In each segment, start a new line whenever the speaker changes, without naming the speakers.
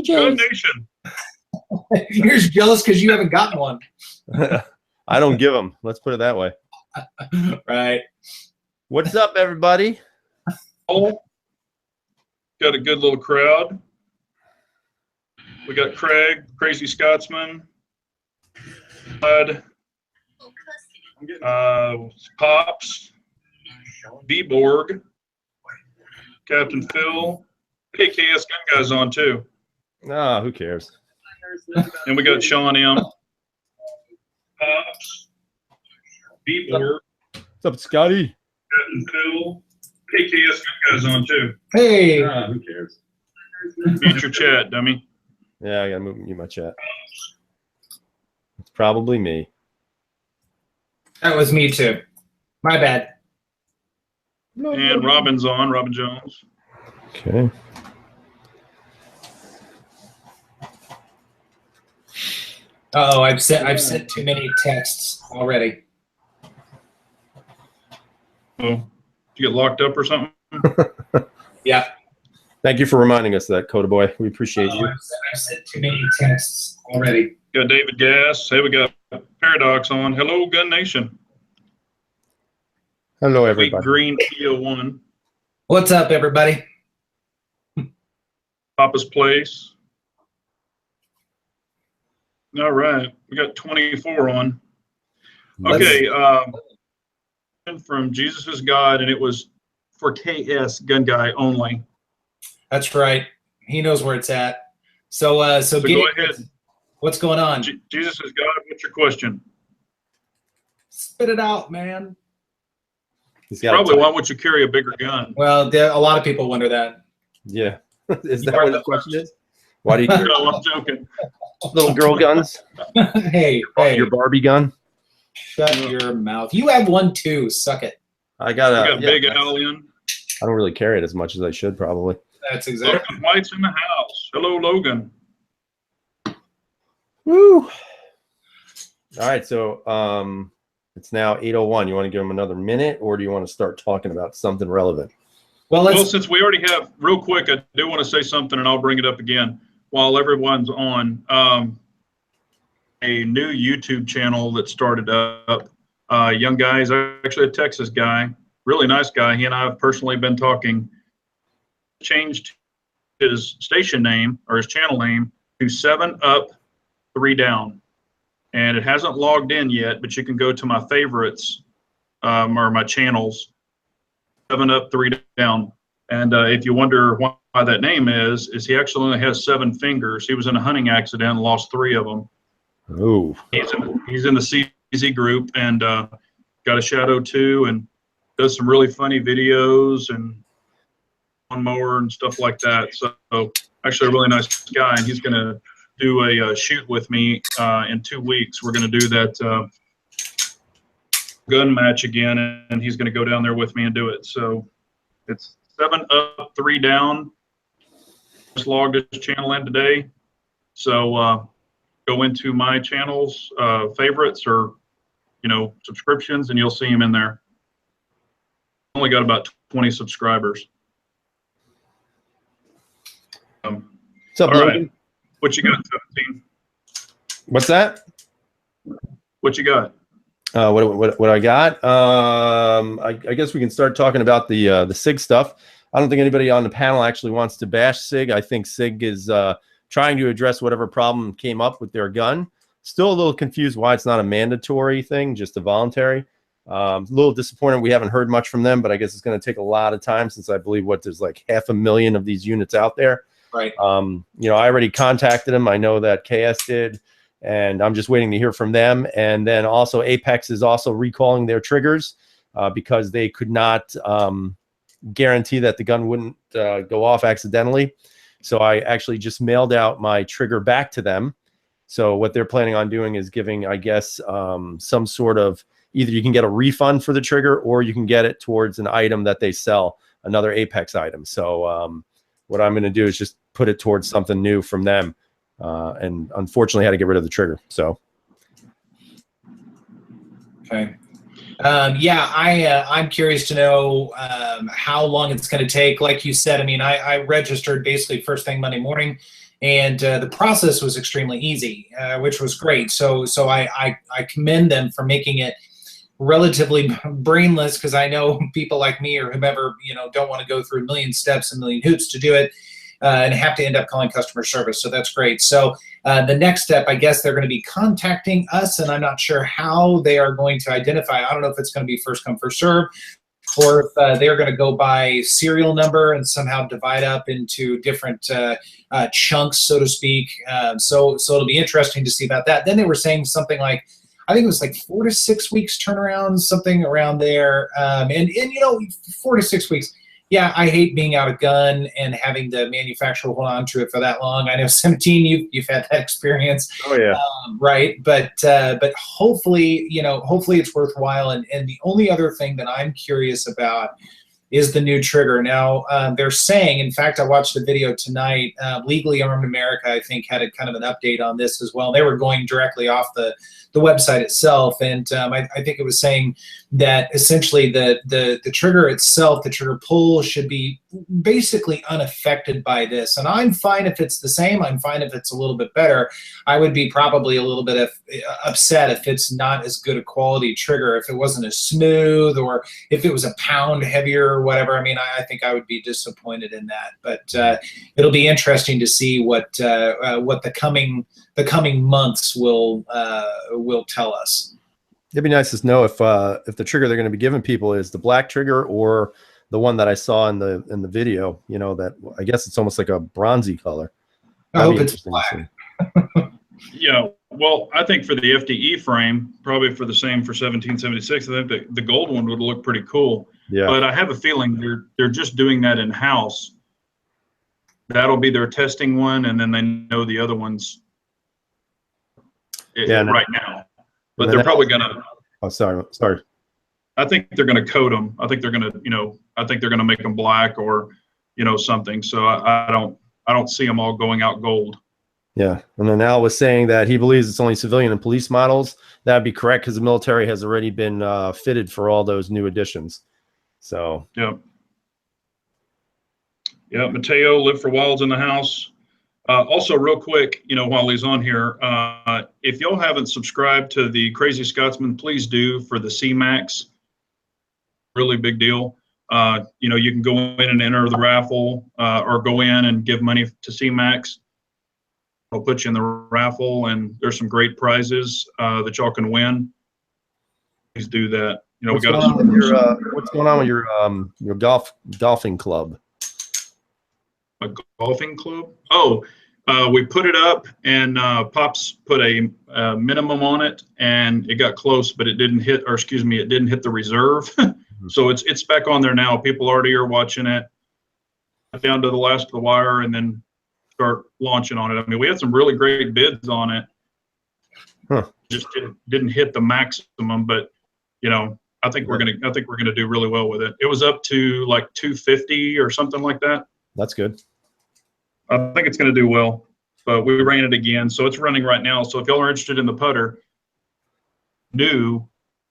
Gun Nation.
You're just jealous because you haven't gotten one.
I don't give them. Let's put it that way.
Right.
What's up, everybody?
Oh, got a good little crowd. We got Craig, Crazy Scotsman, Bud, Pops, B-Borg, Captain Phil. Hey, KSGunGuy's on too.
Ah, who cares?
And we got Sean M. Pops, B-Borg.
What's up, Scotty?
Captain Phil. Hey, KSGunGuy's on too.
Hey.
Who cares?
Mute your chat, dummy.
Yeah, I gotta mute my chat. It's probably me.
That was me too. My bad.
And Robin's on, Robin Jones.
Okay.
Uh-oh, I've sent too many texts already.
Oh, did you get locked up or something?
Yeah.
Thank you for reminding us of that, Coda Boy. We appreciate you.
I've sent too many texts already.
Got David Gass. Hey, we got Paradox on. Hello, Gun Nation.
Hello,
Sweet
everybody.
Green P01.
What's up, everybody?
Papa's Place. All right, we got 24 on. Okay, from Jesus is God, and it was for KSGunGuy only.
That's right. He knows where it's at. So
So
get
go
it.
ahead.
What's going on?
Jesus is God. What's your question?
Spit it out, man.
He's got
Probably why would you carry a bigger gun?
Well, a lot of people wonder that.
Yeah. Is that
are
what
the
the question is? Why do you carry
No, I'm joking.
little girl guns?
hey,
Your Barbie gun?
shut your mouth. You have one too. Suck it.
I got
We
a
got Big Al in.
I don't really carry it as much as I should, probably.
That's exactly.
Logan White's in the house. Hello, Logan.
Woo! All right, so it's now 8:01. You want to give them another minute, or do you want to start talking about something relevant?
Well, since we already have, real quick, I do want to say something, and I'll bring it up again while everyone's on. A new YouTube channel that started up. Young guy, he's actually a Texas guy, really nice guy. He and I have personally been talking. Changed his station name or his channel name to 7 Up, 3 Down. And it hasn't logged in yet, but you can go to my favorites or my channels, 7 Up, 3 Down. And if you wonder why that name is he actually only has 7 fingers. He was in a hunting accident and lost 3 of them.
Oh.
He's in the CZ group and got a Shadow 2 and does some really funny videos and lawnmower and stuff like that. So actually a really nice guy, and he's going to do a shoot with me in 2 weeks. We're going to do that gun match again, and he's going to go down there with me and do it. So it's 7 Up, 3 Down. Just logged his channel in today. So go into my channel's favorites or subscriptions, and you'll see him in there. Only got about 20 subscribers.
What's up,
all
Logan?
right. What you got, 17?
What's that?
What you got?
What I got? I guess we can start talking about the Sig stuff. I don't think anybody on the panel actually wants to bash Sig. I think Sig is trying to address whatever problem came up with their gun. Still a little confused why it's not a mandatory thing, just a voluntary. A little disappointed we haven't heard much from them, but I guess it's going to take a lot of time since I believe there's like 500,000 of these units out there.
Right.
I already contacted them. I know that KS did, and I'm just waiting to hear from them. And then also Apex is also recalling their triggers because they could not guarantee that the gun wouldn't go off accidentally. So I actually just mailed out my trigger back to them. So what they're planning on doing is giving, I guess, some sort of, either you can get a refund for the trigger or you can get it towards an item that they sell, another Apex item. So what I'm going to do is just put it towards something new from them. And unfortunately had to get rid of the trigger. So.
Okay. Yeah, I'm curious to know how long it's going to take. Like you said, I mean, I registered basically first thing Monday morning, And the process was extremely easy, which was great. So I commend them for making it relatively brainless, because I know people like me or whomever, don't want to go through a million steps, a million hoops to do it, and have to end up calling customer service. So that's great. So the next step, I guess they're going to be contacting us, and I'm not sure how they are going to identify. I don't know if it's going to be first come, first serve, or if they're going to go by serial number and somehow divide up into different chunks, so to speak. So it'll be interesting to see about that. Then they were saying something like, I think it was like 4 to 6 weeks turnaround, something around there. And 4 to 6 weeks. Yeah, I hate being out of gun and having the manufacturer hold on to it for that long. I know 17, you've had that experience.
Oh yeah.
Right. But hopefully, hopefully it's worthwhile. And the only other thing that I'm curious about is the new trigger. Now, they're saying, in fact, I watched the video tonight, Legally Armed America, I think, had a kind of an update on this as well. They were going directly off the website itself, and I think it was saying that essentially the trigger itself, the trigger pull, should be basically unaffected by this. And I'm fine if it's the same. I'm fine if it's a little bit better. I would be probably a little bit upset if it's not as good a quality trigger, if it wasn't as smooth, or if it was a pound heavier or whatever. I mean, I think I would be disappointed in that. But it'll be interesting to see what the coming months will tell us.
It'd be nice to know if the trigger they're going to be giving people is the black trigger or the one that I saw in the video. That I guess it's almost like a bronzy color.
I hope it's black.
Yeah, well, I think for the FDE frame, probably for the same for 1776, I think the gold one would look pretty cool.
Yeah.
But I have a feeling they're just doing that in house. That'll be their testing one, and then they know the other ones. Right now, but they're probably gonna.
Oh, sorry.
I think they're gonna coat them. I think they're gonna, I think they're gonna make them black or, something. So I don't see them all going out gold.
Yeah, and then Al was saying that he believes it's only civilian and police models. That'd be correct because the military has already been fitted for all those new additions. So.
Yeah. Yeah, Mateo, Live for Wilds in the house. Also, real quick, while he's on here, if y'all haven't subscribed to the Crazy Scotsman, please do, for the CMAX. Really big deal. You can go in and enter the raffle, or go in and give money to CMAX. I'll put you in the raffle, and there's some great prizes that y'all can win. Please do that.
What's going on with your golfing club?
A golfing club? Oh, we put it up, and Pops put a minimum on it, and it got close, but it didn't hit, or excuse me, it didn't hit the reserve. So it's back on there now. People already are watching it. Down to the last of the wire, and then start launching on it. I mean, we had some really great bids on it. Just didn't hit the maximum, but I think we're gonna do really well with it. It was up to like 250 or something like that.
That's good.
I think it's going to do well, but we ran it again. So it's running right now. So if y'all are interested in the putter, new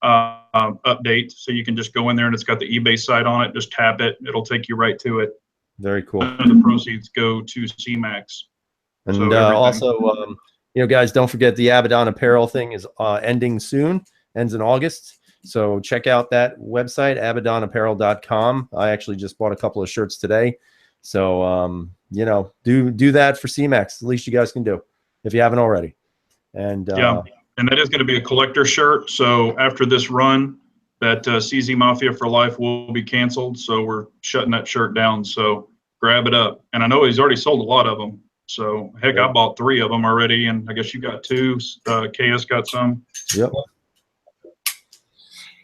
update, so you can just go in there and it's got the eBay site on it. Just tap it. It'll take you right to it.
Very cool.
And the proceeds go to CMAX.
And so also, guys, don't forget the AbadonApparel thing is ending soon, ends in August. So check out that website, AbadonApparel.com. I actually just bought a couple of shirts today. So, do that for CMAX. The least you guys can do if you haven't already. And
yeah, and that is going to be a collector shirt. So after this run, that CZ Mafia for Life will be canceled. So we're shutting that shirt down. So grab it up. And I know he's already sold a lot of them. So heck, I bought 3 of them already, and I guess you got 2. KS got some.
Yep.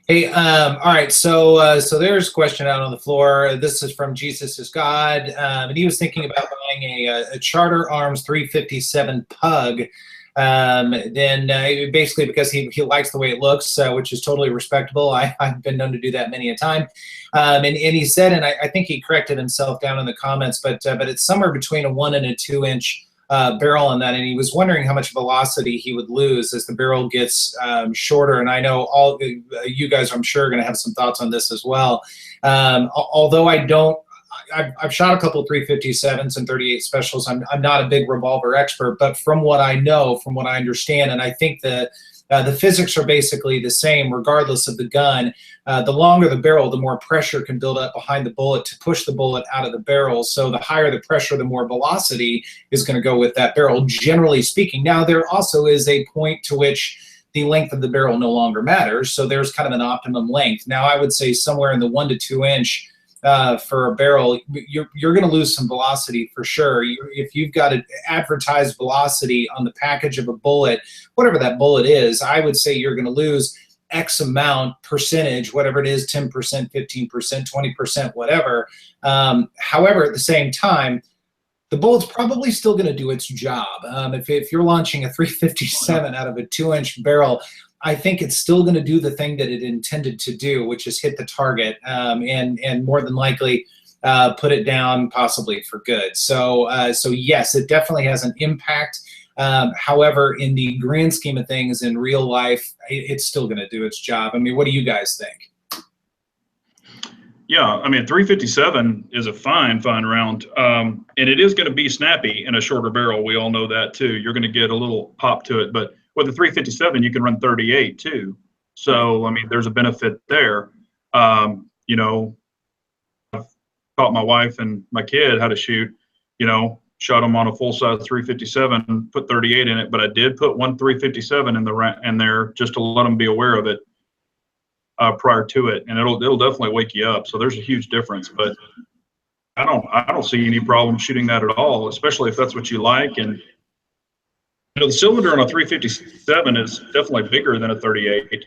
Hey, all right. So there's a question out on the floor. This is from Jesus is God, and he was thinking about buying a Charter Arms 357 Pug. Then basically because he likes the way it looks, which is totally respectable. I've been known to do that many a time. And he said, and I think he corrected himself down in the comments, but it's somewhere between a 1 and a 2 inch barrel on that, and he was wondering how much velocity he would lose as the barrel gets shorter. And I know all you guys, I'm sure, are going to have some thoughts on this as well. Although I don't, I've shot a couple of 357s and 38 specials. I'm not a big revolver expert, but from what I know, from what I understand, and I think the physics are basically the same regardless of the gun. The longer the barrel, the more pressure can build up behind the bullet to push the bullet out of the barrel. So the higher the pressure, the more velocity is going to go with that barrel, generally speaking. Now, there also is a point to which the length of the barrel no longer matters. So there's kind of an optimum length. Now, I would say somewhere in the 1 to 2 inch for a barrel, you're going to lose some velocity for sure. If you've got an advertised velocity on the package of a bullet, whatever that bullet is, I would say you're going to lose X amount percentage, whatever it is, 10%, 15%, 20%, whatever. However, at the same time, the bullet's probably still going to do its job. If you're launching a 357 out of a 2-inch barrel, I think it's still going to do the thing that it intended to do, which is hit the target and more than likely put it down possibly for good. So yes, it definitely has an impact. However, in the grand scheme of things, in real life, it's still going to do its job. I mean, what do you guys think?
Yeah, I mean, 357 is a fine round, and it is going to be snappy in a shorter barrel. We all know that too. You're going to get a little pop to it, but with the 357, you can run 38 too. So, I mean, there's a benefit there. You know, I've taught my wife and my kid how to shoot, you know, shot them on a full-size 357, put 38 in it, but I did put one 357 in there just to let them be aware of it prior to it, and it'll definitely wake you up. So there's a huge difference, but I don't see any problem shooting that at all, especially if that's what you like. And you know, the cylinder on a 357 is definitely bigger than a 38.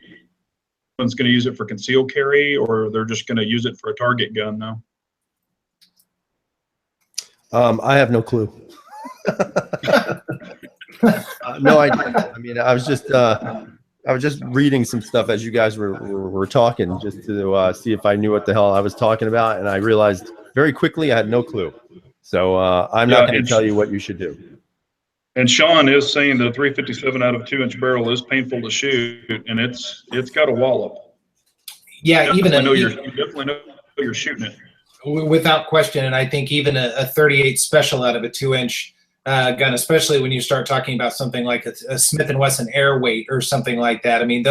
One's going to use it for concealed carry, or they're just going to use it for a target gun now.
I have no clue. No idea. I mean, I was just reading some stuff as you guys were talking, just to see if I knew what the hell I was talking about, and I realized very quickly I had no clue. So I'm not going to tell you what you should do.
And Sean is saying the 357 out of 2-inch barrel is painful to shoot, and it's got a wallop.
Yeah,
you definitely know you're shooting it.
Without question, and I think even a 38 special out of a 2-inch gun, especially when you start talking about something like a Smith & Wesson Airweight or something like that. I mean,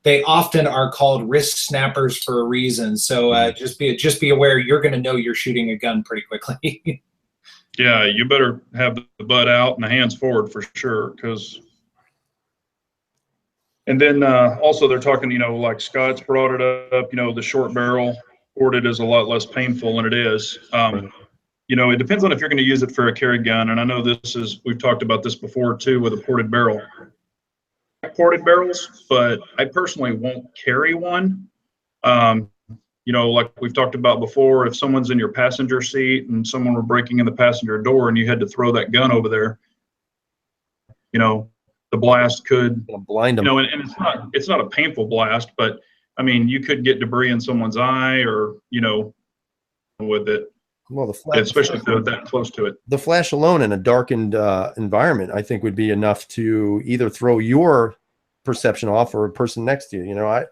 they often are called wrist snappers for a reason. So just be aware, you're going to know you're shooting a gun pretty quickly.
Yeah, you better have the butt out and the hands forward for sure. And then also they're talking, you know, like Scott's brought it up, you know, the short barrel ported is a lot less painful than it is. You know, it depends on if you're going to use it for a carry gun. And I know we've talked about this before too with a ported barrel. Ported barrels, but I personally won't carry one. You know, like we've talked about before, if someone's in your passenger seat and someone were breaking in the passenger door and you had to throw that gun over there, you know, the blast could
blind them.
You know, and it's not a painful blast, but I mean, you could get debris in someone's eye, or you know, with it.
Well, the flash,
especially if they're that close to it.
The flash alone in a darkened environment, I think, would be enough to either throw your perception off or a person next to you. You know, I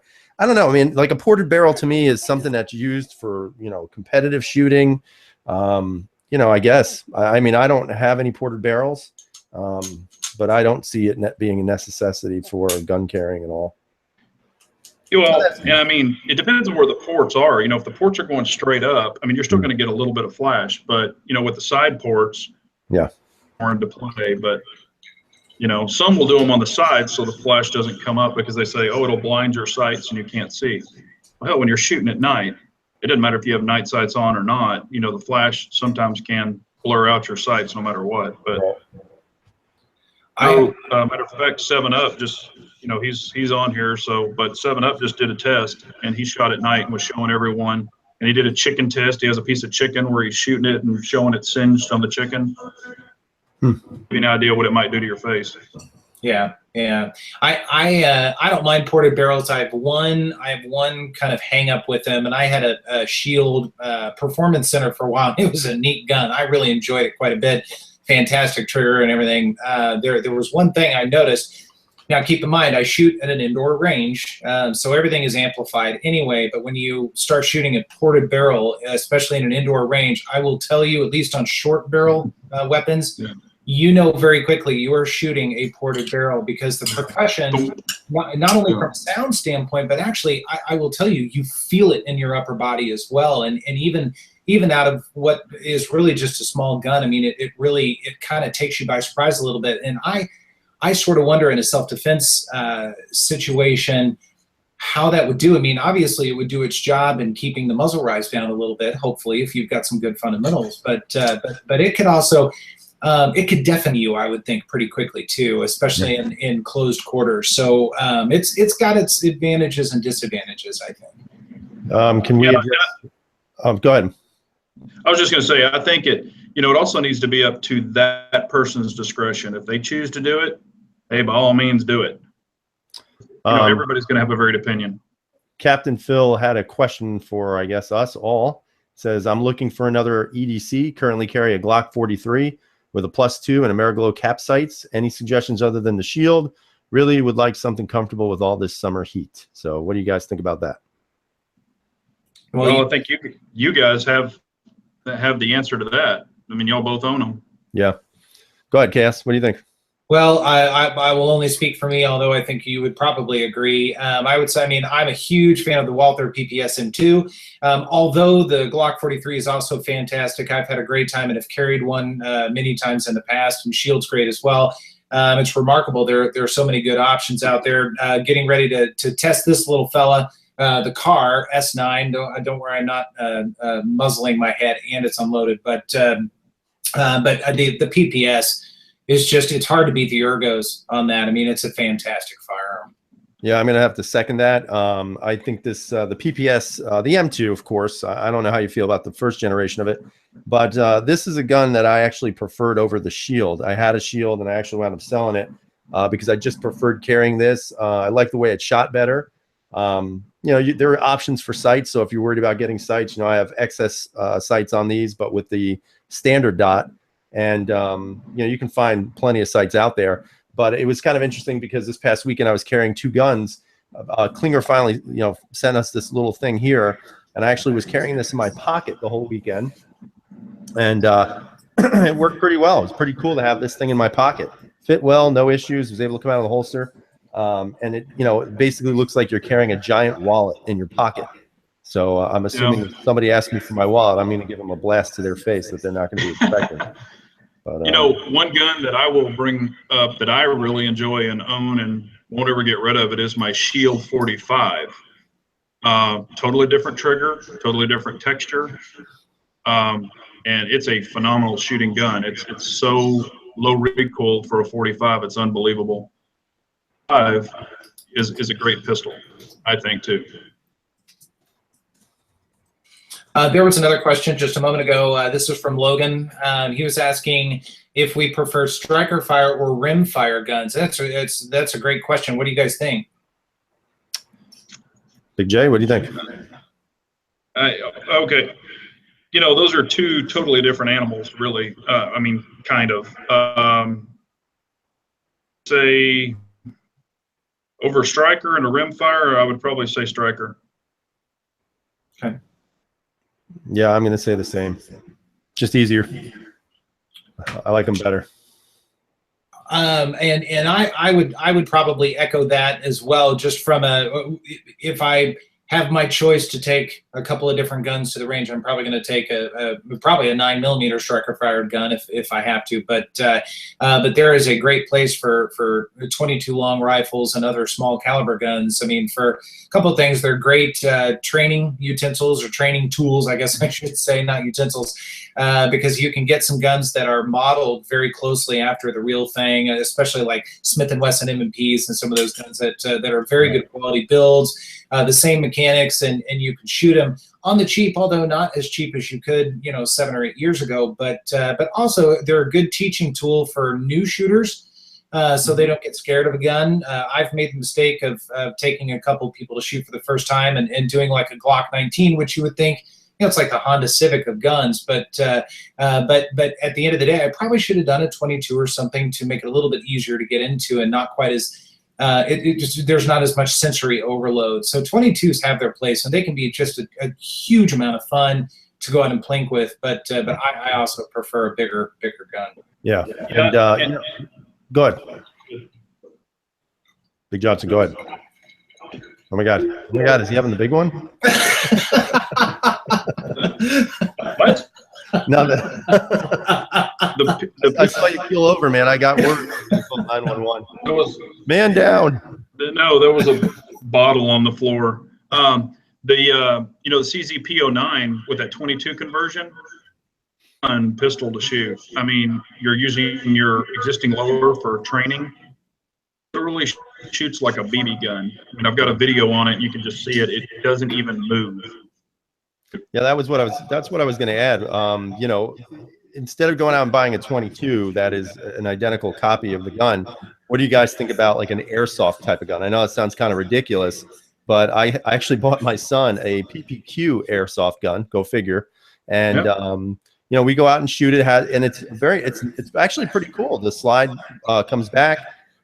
don't know. I mean, like a ported barrel to me is something that's used for, you know, competitive shooting. You know, I guess. I mean, I don't have any ported barrels, but I don't see it being a necessity for gun carrying at all.
Well, and I mean, it depends on where the ports are. You know, if the ports are going straight up, I mean, you're still going to get a little bit of flash, but you know, with the side ports,
yeah,
more into play. But you know, some will do them on the side so the flash doesn't come up because they say, oh, it'll blind your sights and you can't see. Well, when you're shooting at night, it doesn't matter if you have night sights on or not. You know, the flash sometimes can blur out your sights no matter what. But matter of fact, 7-Up just, you know, he's on here. So, but 7-Up just did a test and he shot at night and was showing everyone. And he did a chicken test. He has a piece of chicken where he's shooting it and showing it singed on the chicken. Give you an idea what it might do to your face.
Yeah. I don't mind ported barrels. I have one kind of hang up with them, and I had a Shield Performance Center for a while. It was a neat gun. I really enjoyed it quite a bit. Fantastic trigger and everything. There was one thing I noticed. Now, keep in mind, I shoot at an indoor range, so everything is amplified anyway. But when you start shooting a ported barrel, especially in an indoor range, I will tell you, at least on short barrel weapons, you know very quickly you are shooting a ported barrel, because the percussion, not only from a sound standpoint, but actually, I will tell you, you feel it in your upper body as well. And even out of what is really just a small gun, I mean, it really kind of takes you by surprise a little bit. And I sort of wonder, in a self-defense situation, how that would do. I mean, obviously it would do its job in keeping the muzzle rise down a little bit, hopefully, if you've got some good fundamentals. But it could also, it could deafen you, I would think, pretty quickly too, especially in closed quarters. So it's got its advantages and disadvantages, I think.
Can we address, go ahead.
I was just going to say, I think it also needs to be up to that person's discretion. If they choose to do it, hey, by all means, do it. Everybody's going to have a varied opinion.
Captain Phil had a question for, I guess, us all. Says, I'm looking for another EDC. Currently carry a Glock 43 with a +2 and Ameriglow cap sights. Any suggestions other than the shield? Really would like something comfortable with all this summer heat. So what do you guys think about that?
Well, I think you guys have the answer to that. I mean, y'all both own them. Yeah.
Go ahead, Cass. What do you think?
Well, I will only speak for me, although I think you would probably agree. I would say, I mean, I'm a huge fan of the Walther PPS M2. Although the Glock 43 is also fantastic. I've had a great time and have carried one many times in the past, and shield's great as well. It's remarkable. There are so many good options out there. Getting ready to test this little fella. The car S9. Don't worry, I'm not muzzling my head, and it's unloaded. But the PPS is just, it's hard to beat the ergos on that. I mean, it's a fantastic firearm.
Yeah, I'm gonna have to second that. I think this the PPS, the M2, of course. I don't know how you feel about the first generation of it, but this is a gun that I actually preferred over the shield. I had a shield, and I actually wound up selling it because I just preferred carrying this. I like the way it shot better. There are options for sights. So if you're worried about getting sights, I have excess sights on these, but with the standard dot, and you can find plenty of sights out there. But it was kind of interesting because this past weekend I was carrying two guns. Klinger finally, sent us this little thing here, and I actually was carrying this in my pocket the whole weekend, and it worked pretty well. It was pretty cool to have this thing in my pocket. Fit well, no issues. Was able to come out of the holster. And it basically looks like you're carrying a giant wallet in your pocket. So I'm assuming if somebody asks me for my wallet, I'm going to give them a blast to their face that they're not going to be expecting. But,
one gun that I will bring up that I really enjoy and own and won't ever get rid of it is my Shield 45. Totally different trigger, totally different texture, and it's a phenomenal shooting gun. It's so low recoil for a 45. It's unbelievable. 5 is a great pistol, I think, too.
There was another question just a moment ago. This was from Logan. He was asking if we prefer striker fire or rim fire guns. That's a great question. What do you guys think?
Big J, what do you think?
Okay. Those are two totally different animals, really. I mean, kind of. Say over striker and a rim fire, I would probably say striker.
Okay.
Yeah, I'm going to say the same. Just easier. I like them better.
And I would probably echo that as well. Just from if I have my choice to take a couple of different guns to the range, I'm probably going to take probably a 9mm striker fired gun if I have to. But there is a great place for 22 long rifles and other small caliber guns. I mean, for a couple of things, they're great training utensils or training tools, I guess I should say, not utensils, because you can get some guns that are modeled very closely after the real thing, especially like Smith & Wesson M&Ps and some of those guns that are very good quality builds. The same mechanics, and you can shoot them on the cheap, although not as cheap as you could, 7 or 8 years ago. But also they're a good teaching tool for new shooters, so they don't get scared of a gun. I've made the mistake of taking a couple people to shoot for the first time and doing like a Glock 19, which you would think, it's like the Honda Civic of guns. But at the end of the day, I probably should have done a 22 or something to make it a little bit easier to get into and not quite as there's not as much sensory overload. So 22s have their place, and they can be just a huge amount of fun to go out and plink with. But I also prefer a bigger gun.
Yeah. And go ahead. Big Johnson, go ahead. Oh my God! Oh my God! Is he having the big one?
What?
No, I saw you keel over, man. I got word. 911. Man down.
No, there was a bottle on the floor. The CZ P09 with that 22 conversion on pistol to shoot. I mean, you're using your existing loader for training. It really shoots like a BB gun. I mean, I've got a video on it. You can just see it. It doesn't even move.
Yeah, that's what I was going to add. You know, instead of going out and buying a 22 that is an identical copy of the gun, what do you guys think about like an airsoft type of gun? I know it sounds kind of ridiculous, but I actually bought my son a PPQ airsoft gun. Go figure. And you know, we go out and shoot it. And it's actually pretty cool. The slide comes back,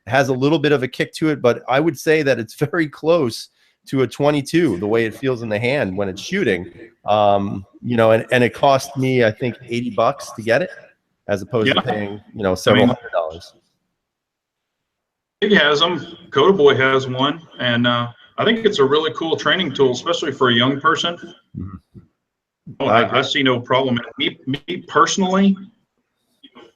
has a little bit of a kick to it, but I would say that it's very close to a 22, the way it feels in the hand when it's shooting. You know, and it cost me, I think, $80 to get it, as opposed to paying, you know, several $100.
He has them. Coda Boy has one, and I think it's a really cool training tool, especially for a young person. Oh, I see no problem in it. Me personally,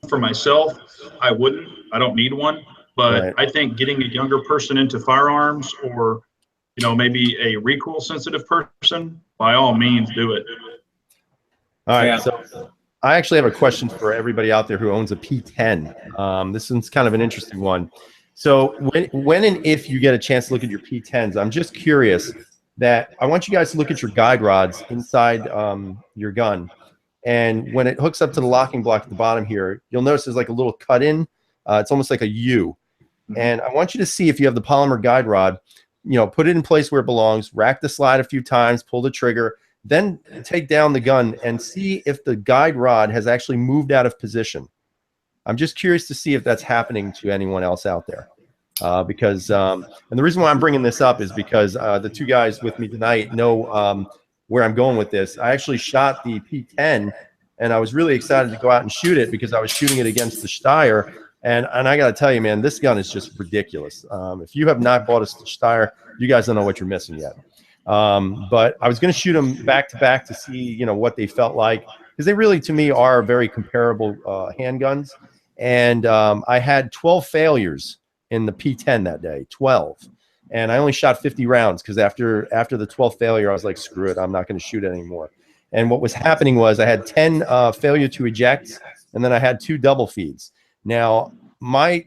for myself, I wouldn't. I don't need one. But I think getting a younger person into firearms, or maybe a recoil sensitive person, by all means, do it.
All right. So I actually have a question for everybody out there who owns a P10. This one's kind of an interesting one. So when and if you get a chance to look at your P10s, I'm just curious that I want you guys to look at your guide rods inside your gun. And when it hooks up to the locking block at the bottom here, you'll notice there's like a little cut in. It's almost like a U. And I want you to see if you have the polymer guide rod, put it in place where it belongs, rack the slide a few times, pull the trigger, then take down the gun and see if the guide rod has actually moved out of position. I'm just curious to see if that's happening to anyone else out there. Because and the reason why I'm bringing this up is because the two guys with me tonight know where I'm going with this. I actually shot the P10, and I was really excited to go out and shoot it because I was shooting it against the Steyr. And I got to tell you, man, this gun is just ridiculous. If you have not bought a Steyr, you guys don't know what you're missing yet. But I was going to shoot them back to back to see, what they felt like, because they really, to me, are very comparable handguns. And I had 12 failures in the P10 that day, 12. And I only shot 50 rounds because after the 12th failure, I was like, screw it, I'm not going to shoot it anymore. And what was happening was I had 10 failure to eject, and then I had 2 double feeds. Now, my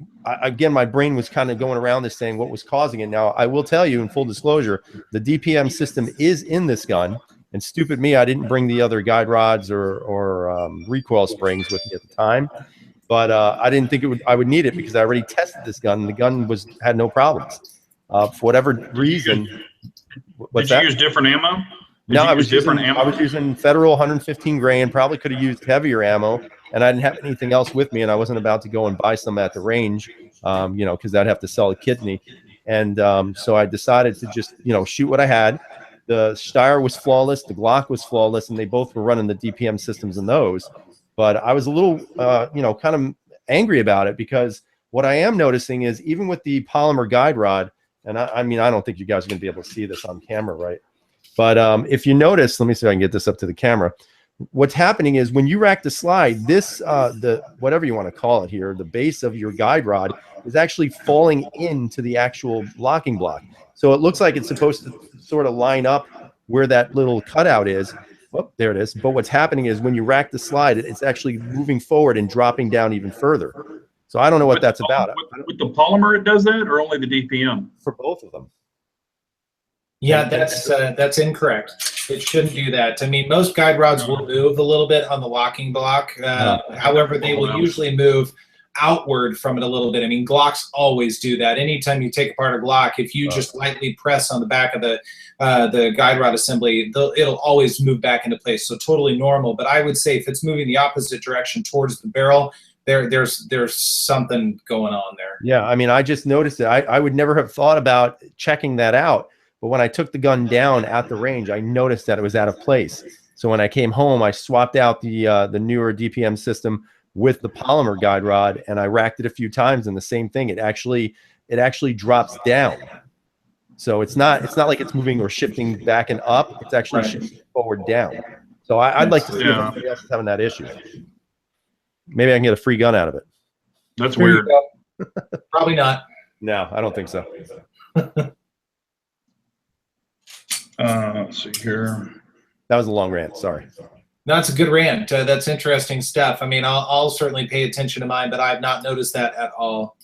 brain was kind of going around this saying what was causing it. Now, I will tell you in full disclosure, the DPM system is in this gun. And stupid me, I didn't bring the other guide rods or recoil springs with me at the time. But I didn't think I would need it because I already tested this gun. And the gun had no problems. For whatever reason.
Did you use different ammo?
No, I was using Federal 115 grain. Probably could have used heavier ammo, and I didn't have anything else with me, and I wasn't about to go and buy some at the range, because I'd have to sell a kidney. And so I decided to just, shoot what I had. The Steyr was flawless, the Glock was flawless, and they both were running the DPM systems in those. But I was a little, kind of angry about it because what I am noticing is even with the polymer guide rod, and I mean, I don't think you guys are going to be able to see this on camera, right? But if you notice, let me see if I can get this up to the camera. What's happening is when you rack the slide, this, the whatever you want to call it here, the base of your guide rod is actually falling into the actual locking block. So it looks like it's supposed to sort of line up where that little cutout is. Oh, there it is. But what's happening is when you rack the slide, it's actually moving forward and dropping down even further. So I don't know what that's about.
With the polymer, it does that, or only the DPM?
For both of them.
Yeah, that's incorrect. It shouldn't do that. I mean, most guide rods will move a little bit on the locking block. However, they will usually move outward from it a little bit. I mean, Glocks always do that. Anytime you take apart a Glock, if you just lightly press on the back of the guide rod assembly, it'll always move back into place. So totally normal. But I would say if it's moving the opposite direction towards the barrel, there's something going on there.
Yeah, I mean, I just noticed it. I would never have thought about checking that out, but when I took the gun down at the range, I noticed that it was out of place. So when I came home, I swapped out the newer DPM system with the polymer guide rod, and I racked it a few times, and the same thing. It actually drops down. So it's not like it's moving or shifting back and up. It's actually shifting forward down. So I'd like to see if anybody else is having that issue. Maybe I can get a free gun out of it.
That's weird.
Probably not.
No, I don't think so.
Let's see here.
That was a long rant. Sorry.
No, that's a good rant. That's interesting stuff. I mean, I'll certainly pay attention to mine, but I have not noticed that at all.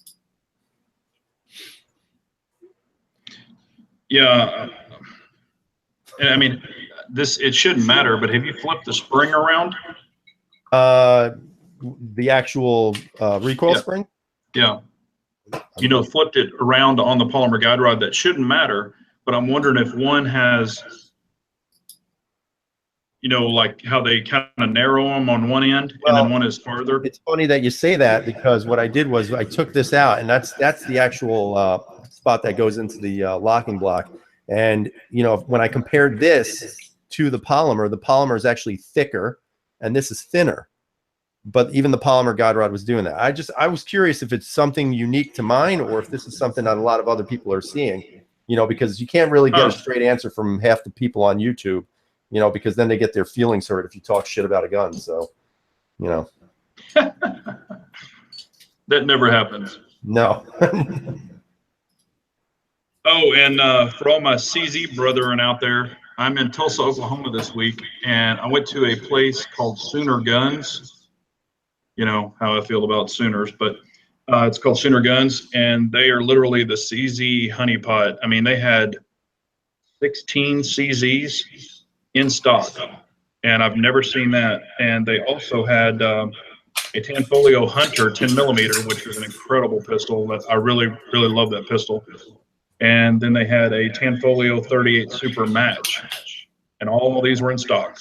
Yeah. And I mean, it shouldn't matter, but have you flipped the spring around?
The actual recoil spring? Yeah.
You know, flipped it around on the polymer guide rod. That shouldn't matter, but I'm wondering if one has, you know, like how they kind of narrow them on one end and then one is farther.
It's funny that you say that, because what I did was I took this out, and that's the actual spot that goes into the locking block. And, you know, when I compared this to the polymer is actually thicker and this is thinner. But even the polymer guide rod was doing that. I was curious if it's something unique to mine, or if this is something that a lot of other people are seeing, you know, because you can't really get a straight answer from half the people on YouTube, you know, because then they get their feelings hurt if you talk shit about a gun. So, you know.
That never happens.
No.
Oh, and for all my CZ brethren out there, I'm in Tulsa, Oklahoma this week, and I went to a place called Sooner Guns. You know how I feel about Sooners, but it's called Sooner Guns, and they are literally the CZ honeypot. I mean, they had 16 CZs in stock, and I've never seen that. And they also had a Tanfolio Hunter 10 millimeter, which is an incredible pistol. That I really, really love that pistol. And then they had a Tanfolio 38 Super Match, and all of these were in stock.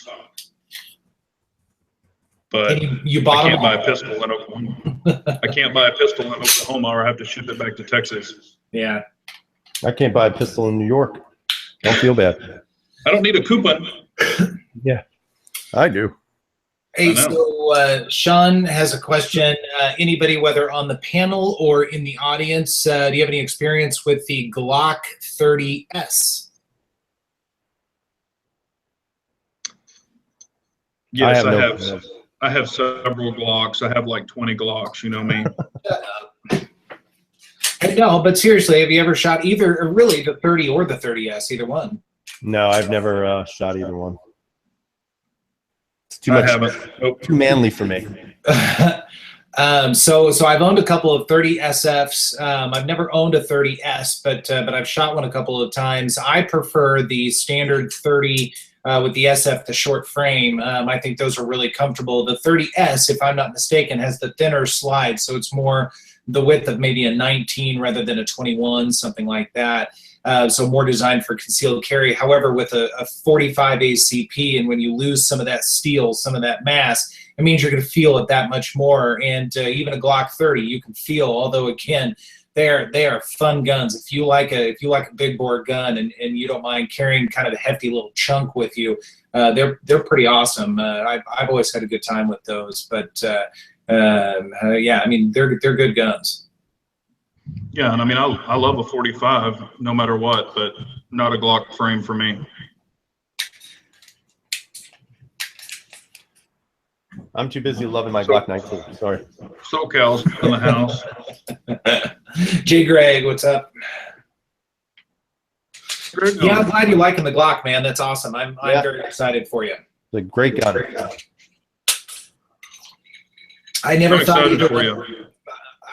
But
you bought
I can't buy a pistol in Oklahoma. I can't buy a pistol in Oklahoma, or I have to ship it back to Texas.
Yeah.
I can't buy a pistol in New York. Don't feel bad.
I don't need a coupon.
Yeah, I do.
Hey, so Sean has a question. Anybody, whether on the panel or in the audience, do you have any experience with the Glock 30S?
Yes, I have several Glocks. I have like 20 Glocks. You know me.
No, but seriously, have you ever shot either, or really the 30 or the 30S, either one?
No, I've never shot either one. It's too much. Too manly for me.
So I've owned a couple of 30 SFs. I've never owned a 30S, but I've shot one a couple of times. I prefer the standard 30 with the SF, the short frame. I think those are really comfortable. The 30S, if I'm not mistaken, has the thinner slide, so it's more the width of maybe a 19 rather than a 21, something like that. So more designed for concealed carry. However, with a 45 ACP, and when you lose some of that steel, some of that mass, it means you're going to feel it that much more. And even a Glock 30, you can feel. Although again, they are fun guns. If you like a big bore gun and you don't mind carrying kind of a hefty little chunk with you, they're pretty awesome. I've always had a good time with those. But yeah, I mean they're good guns.
Yeah, and I mean I love a 45 no matter what, but not a Glock frame for me.
I'm too busy loving my Glock 19. Sorry.
SoCal's in the house.
Jay Greg, what's up?
Greg,
yeah, I'm glad you're liking the Glock, man. That's awesome. I'm very excited for you.
It's a great gun.
I never thought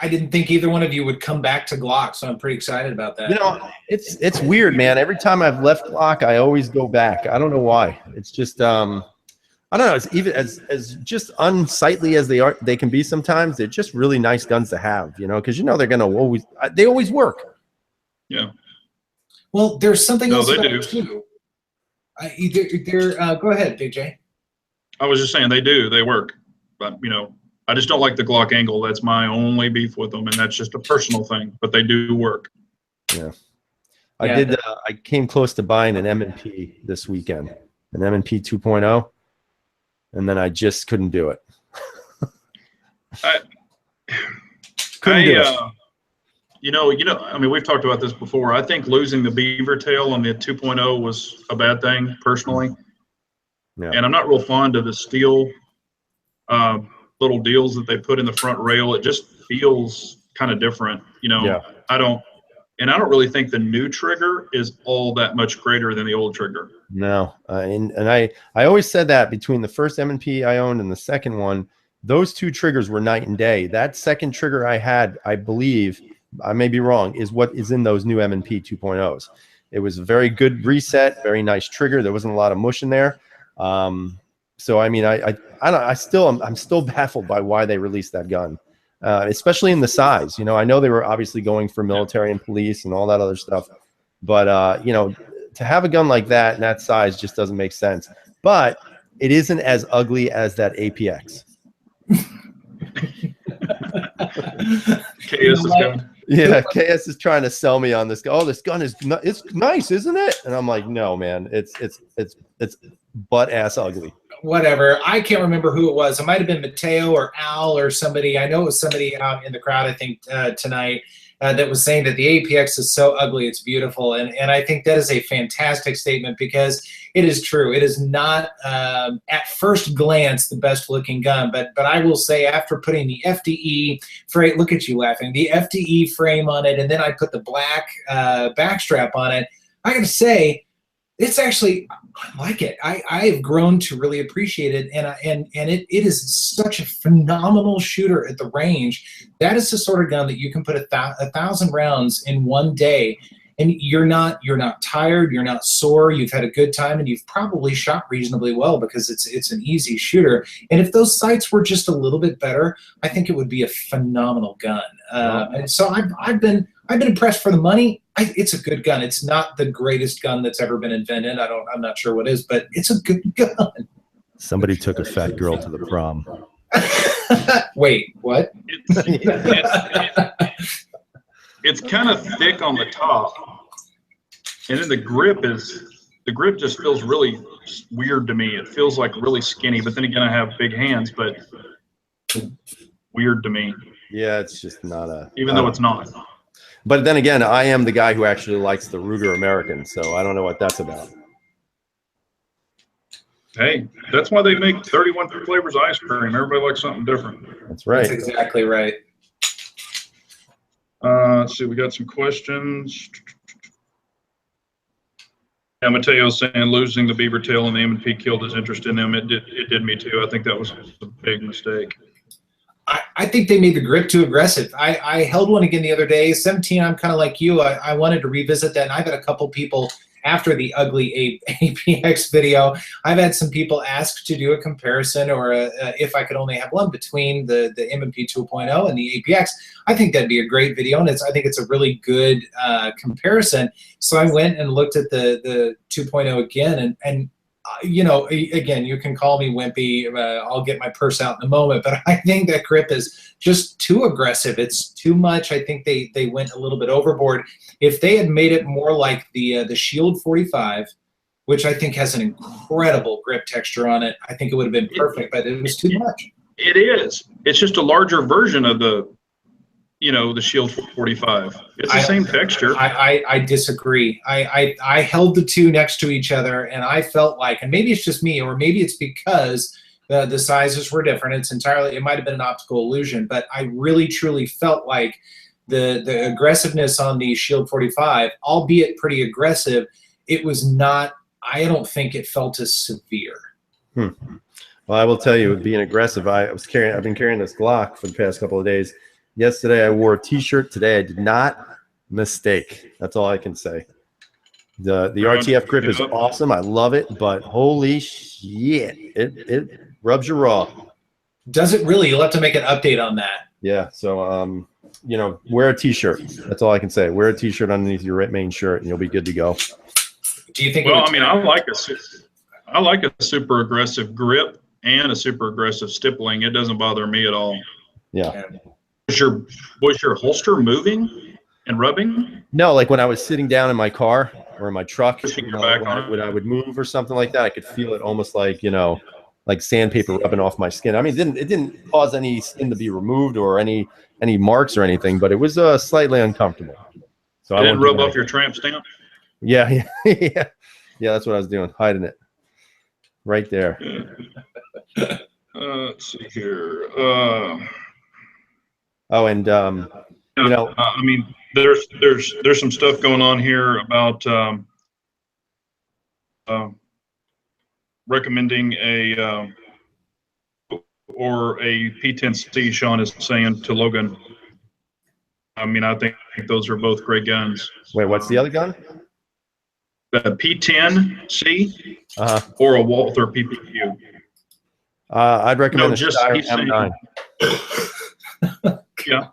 I didn't think either one of you would come back to Glock, so I'm pretty excited about that.
You know, it's weird, man. Every time I've left Glock, I always go back. I don't know why. It's just I don't know. It's even as just unsightly as they can be sometimes. They're just really nice guns to have, you know, because you know they're gonna always work.
Yeah.
Well, there's something else
they
about
do
it too. Go ahead, Big J.
I was just saying they do. They work, but you know, I just don't like the Glock angle. That's my only beef with them, and that's just a personal thing. But they do work.
Yeah, I came close to buying an M&P this weekend, an M&P 2.0, and then I just couldn't do it.
You know, I mean, we've talked about this before. I think losing the beaver tail on the 2.0 was a bad thing, personally.
Yeah.
And I'm not real fond of the steel little deals that they put in the front rail. It just feels kind of different, you know.
Yeah.
I don't really think the new trigger is all that much greater than the old trigger.
No, and I always said that between the first M&P I owned and the second one, those two triggers were night and day. That second trigger I had, I believe, I may be wrong, is what is in those new M&P 2.0s. It was a very good reset, very nice trigger. There wasn't a lot of mush in there. So I mean, I'm still baffled by why they released that gun, especially in the size. You know, I know they were obviously going for military and police and all that other stuff, but you know, to have a gun like that and that size just doesn't make sense. But it isn't as ugly as that APX.
KS is gun.
Yeah, KS is trying to sell me on this. Oh, this gun is it's nice, isn't it? And I'm like, no, man, it's butt ass ugly.
Whatever. I can't remember who it was. It might have been Mateo or Al or somebody. I know it was somebody out in the crowd, I think, tonight that was saying that the APX is so ugly, it's beautiful. And I think that is a fantastic statement, because it is true. It is not, at first glance, the best looking gun. But I will say, after putting the FDE frame, look at you laughing, the FDE frame on it, and then I put the black backstrap on it, I got to say, it's actually, I like it. I have grown to really appreciate it, and it is such a phenomenal shooter at the range. That is the sort of gun that you can put 1,000 rounds in one day, and you're not tired, you're not sore, you've had a good time, and you've probably shot reasonably well, because it's an easy shooter. And if those sights were just a little bit better, I think it would be a phenomenal gun. And so I've been impressed for the money. It's a good gun. It's not the greatest gun that's ever been invented. I'm not sure what is, but it's a good gun.
Somebody took a fat girl to the prom.
Wait, what?
It's kind of thick on the top, and then the grip just feels really weird to me. It feels like really skinny, but then again, I have big hands, but weird to me.
Yeah, it's just not a.
Even though it's not.
But then again, I am the guy who actually likes the Ruger American, so I don't know what that's about.
Hey, that's why they make 31 flavors of ice cream. Everybody likes something different.
That's right.
That's exactly right.
Let's see, we got some questions. Yeah, Mateo's saying losing the beaver tail and the M&P killed his interest in them. It did me too. I think that was a big mistake.
I think they made the grip too aggressive. I held one again the other day. 17, I'm kind of like you. I wanted to revisit that, and I've had a couple people after the ugly APX video. I've had some people ask to do a comparison, or if I could only have one between the M&P 2.0 and the APX. I think that'd be a great video, and I think it's a really good comparison. So I went and looked at the 2.0 again, and you know, again, you can call me wimpy. I'll get my purse out in a moment, but I think that grip is just too aggressive. It's too much. I think they went a little bit overboard. If they had made it more like the Shield 45, which I think has an incredible grip texture on it, I think it would have been perfect, but it was too much.
It is. It's just a larger version of the Shield 45. It's the same texture.
I disagree. I held the two next to each other, and I felt like, and maybe it's just me, or maybe it's because the sizes were different. It might have been an optical illusion, but I really truly felt like the aggressiveness on the Shield 45, albeit pretty aggressive, it was not, I don't think it felt as severe.
Well, I will tell you, being aggressive, I've been carrying this Glock for the past couple of days. Yesterday I wore a t-shirt. Today I did not. Mistake. That's all I can say. The RTF grip is awesome. I love it, but holy shit, it rubs you raw.
Does it really? You'll have to make an update on that.
Yeah. So you know, wear a t-shirt. That's all I can say. Wear a t-shirt underneath your main shirt, and you'll be good to go.
Do you think?
Well, I mean, I like a super aggressive grip. and a super aggressive stippling. It doesn't bother me at all.
Yeah.
Was your holster moving and rubbing?
No, like when I was sitting down in my car or in my truck,
Pushing
you
your
know,
back
when
on it?
I would move or something like that, I could feel it almost like, you know, like sandpaper rubbing off my skin. I mean, it didn't cause any skin to be removed or any marks or anything, but it was slightly uncomfortable. So
It
I
didn't
won't
rub
deny
off your tramp stamp?
Yeah, yeah, yeah. That's what I was doing, hiding it right there.
Let's see here.
Oh, and you know,
I mean, there's some stuff going on here about recommending a P10C. Sean is saying to Logan. I mean, I think those are both great guns.
wait, what's the other gun?
The P10C
Uh-huh.
or a Walther PPQ.
I'd recommend
No,
a
just
Steyr
he's saying.
M9.
Yeah.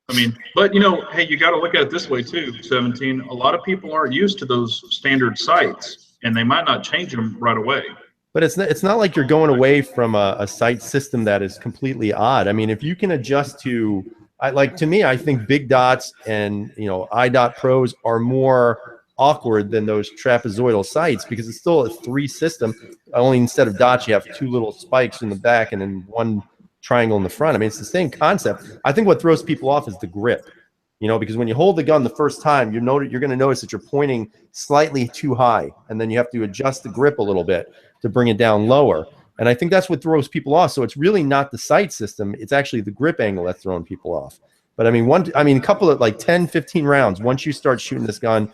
I mean, but you know, hey, you got to look at it this way too, 17. A lot of people aren't used to those standard sights, and they might not change them right away.
But it's not like you're going away from a sight system that is completely odd. I mean, if you can adjust to, to me, I think big dots and, you know, iDot Pros are more awkward than those trapezoidal sights because it's still a 3 system. Only instead of dots, you have 2 little spikes in the back and then 1 triangle in the front. I mean, it's the same concept. I think what throws people off is the grip, you know, because when you hold the gun the first time, you're going to notice that you're pointing slightly too high, and then you have to adjust the grip a little bit to bring it down lower. And I think that's what throws people off. So it's really not the sight system. It's actually the grip angle that's throwing people off. But I mean, a couple of like 10, 15 rounds, once you start shooting this gun,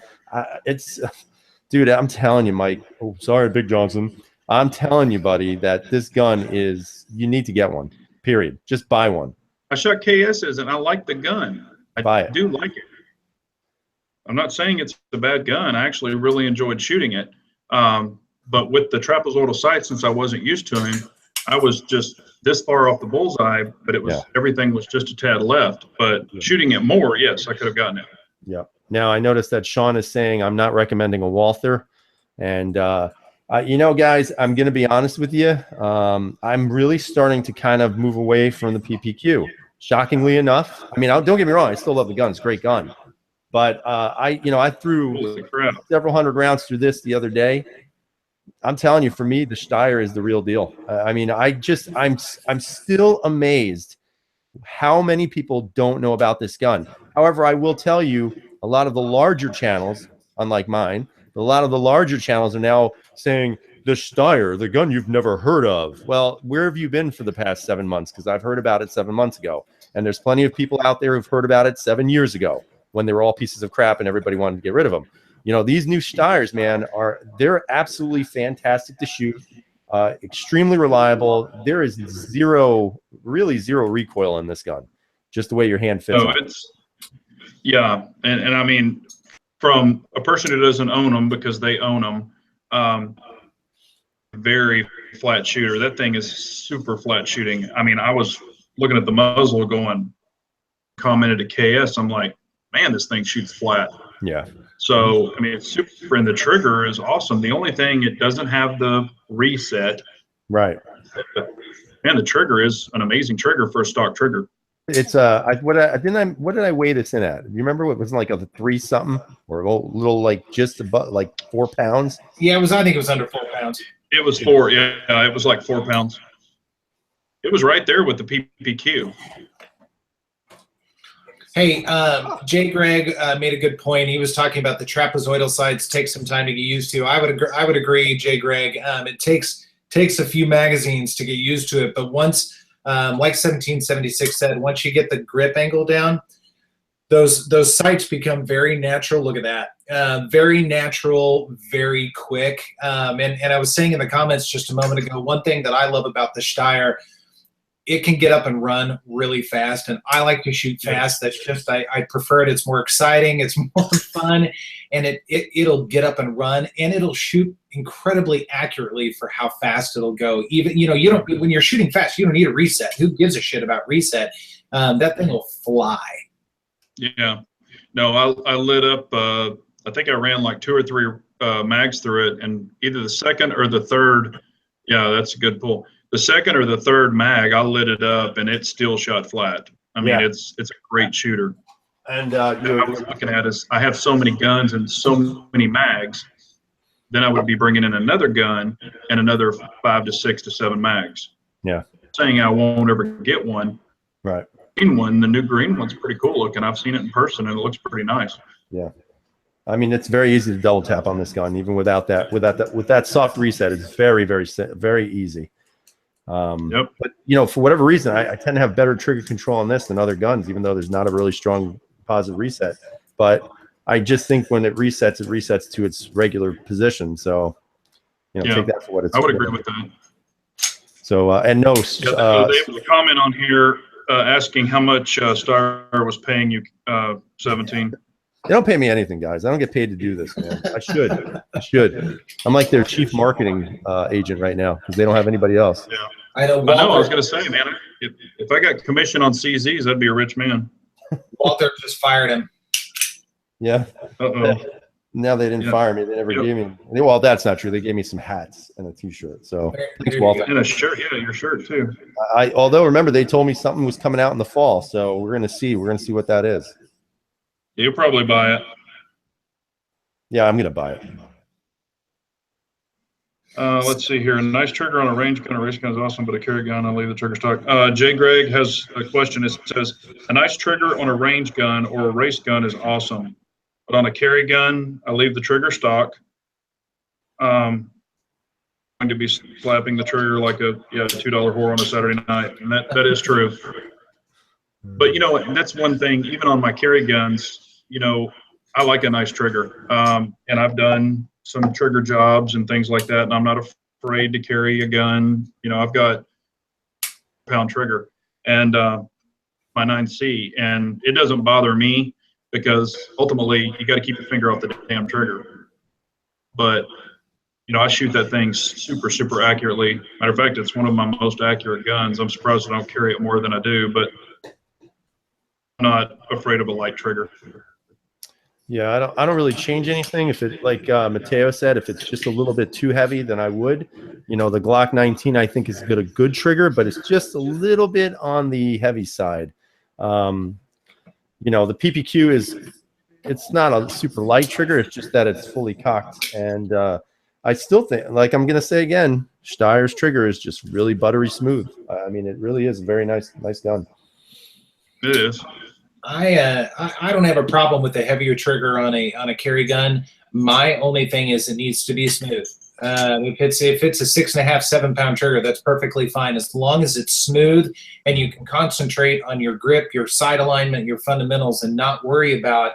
dude, I'm telling you, Mike, oh, sorry, Big Johnson. I'm telling you, buddy, that this gun you need to get one. Period. Just buy one.
I shot KS's and I like the gun. I do like it. I'm not saying it's a bad gun. I actually really enjoyed shooting it. But with the trapezoidal sight, since I wasn't used to him, I was just this far off the bullseye, but it was everything was just a tad left. But shooting it more, yes, I could have gotten it.
Yeah. Now I noticed that Sean is saying I'm not recommending a Walther, and you know, guys, I'm going to be honest with you. I'm really starting to kind of move away from the PPQ. Shockingly enough, I mean, don't get me wrong, I still love the gun. It's a great gun, but I threw several hundred rounds through this the other day. I'm telling you, for me, the Steyr is the real deal. I mean, I'm still amazed how many people don't know about this gun. However, I will tell you, a lot of the larger channels, unlike mine, a lot of the larger channels are now saying the Steyr, the gun you've never heard of. Well, where have you been for the past 7 months? Because I've heard about it 7 months ago, and there's plenty of people out there who've heard about it 7 years ago when they were all pieces of crap and everybody wanted to get rid of them. You know, these new Steyrs, man, they're absolutely fantastic to shoot, extremely reliable. There is really zero recoil in this gun, just the way your hand fits.
Yeah, and I mean, from a person who doesn't own them because they own them, very flat shooter. That thing is super flat shooting. I mean, I was looking at the muzzle commented to KS. I'm like, man, this thing shoots flat.
Yeah.
So, I mean, it's super, and the trigger is awesome. The only thing, it doesn't have the reset.
Right.
And the trigger is an amazing trigger for a stock trigger.
It's what did I weigh this in at? You remember what was it, like a 3 something or a little like just about like 4 pounds?
Yeah, I think it was under 4 pounds.
It was 4. Yeah, it was like 4 pounds. It was right there with the PPQ.
Hey, Jay Greg made a good point. He was talking about the trapezoidal sights take some time to get used to. I would agree, Jay Greg. It takes a few magazines to get used to it, but once, like 1776 said, once you get the grip angle down, those sights become very natural. Look at that, very natural, very quick. And I was saying in the comments just a moment ago, one thing that I love about the Steyr, it can get up and run really fast, and I like to shoot fast. That's just I prefer it. It's more exciting, it's more fun, and it'll get up and run, and it'll shoot incredibly accurately for how fast it'll go. Even you don't, when you're shooting fast, you don't need a reset. Who gives a shit about reset? That thing will fly.
Yeah, no, I lit up. I think I ran like 2 or 3 mags through it, and either the second or the third. Yeah, that's a good pull. the second or the third mag, I lit it up and it still shot flat. I mean,
Yeah.
it's a great shooter.
And
I was looking at is I have so many guns and so many mags. Then I would be bringing in another gun and another 5 to 6 to 7 mags.
Yeah.
Saying I won't ever get one.
Right.
Green one, the new green one's pretty cool looking. I've seen it in person and it looks pretty nice.
Yeah. I mean, it's very easy to double tap on this gun, even without that soft reset. It's very, very easy.
Yep.
But you know, for whatever reason, I tend to have better trigger control on this than other guns, even though there's not a really strong positive reset. But I just think when it resets to its regular position. So, you know,
Yeah.
take that for what it's.
I would agree with that.
So, and no.
Yeah, they have a comment on here asking how much Steyr was paying you, 17.
They don't pay me anything, guys. I don't get paid to do this, man. I should. I'm like their chief marketing agent right now because they don't have anybody else.
Yeah.
I know.
I was going to say, man, if I got commission on CZs, I'd be a rich man.
Walter just fired him.
Yeah.
Uh-oh.
Now they didn't fire me. They never gave me. Well, that's not true. They gave me some hats and a T-shirt. So thanks, Walter.
And a shirt. Yeah, your shirt too.
Although remember they told me something was coming out in the fall, so we're gonna see what that is.
You'll probably buy it.
Yeah, I'm gonna buy it.
Let's see here. A nice trigger on a range gun or race gun is awesome, but a carry gun, I'll leave the trigger stock. Jay Greg has a question. It says, a nice trigger on a range gun or a race gun is awesome, but on a carry gun, I leave the trigger stock. Going to be slapping the trigger like a $2 whore on a Saturday night, and that is true. But you know what? That's one thing. Even on my carry guns, you know, I like a nice trigger, and I've done some trigger jobs and things like that, and I'm not afraid to carry a gun. You know, I've got pound trigger and my 9C, and it doesn't bother me because ultimately you got to keep your finger off the damn trigger. But you know, I shoot that thing super accurately. Matter of fact, it's one of my most accurate guns. I'm surprised I don't carry it more than I do, but I'm not afraid of a light trigger.
Yeah, I don't really change anything. If it, like Mateo said, if it's just a little bit too heavy, then I would. You know, the Glock 19 I think is a good trigger, but it's just a little bit on the heavy side. You know, the PPQ it's not a super light trigger. It's just that it's fully cocked, and I still think, like I'm gonna say again, Steyr's trigger is just really buttery smooth. I mean, it really is a very nice gun. It
is.
I don't have a problem with the heavier trigger on a carry gun. My only thing is it needs to be smooth. If it's a 6.5, 7 pound trigger, that's perfectly fine as long as it's smooth and you can concentrate on your grip, your sight alignment, your fundamentals, and not worry about,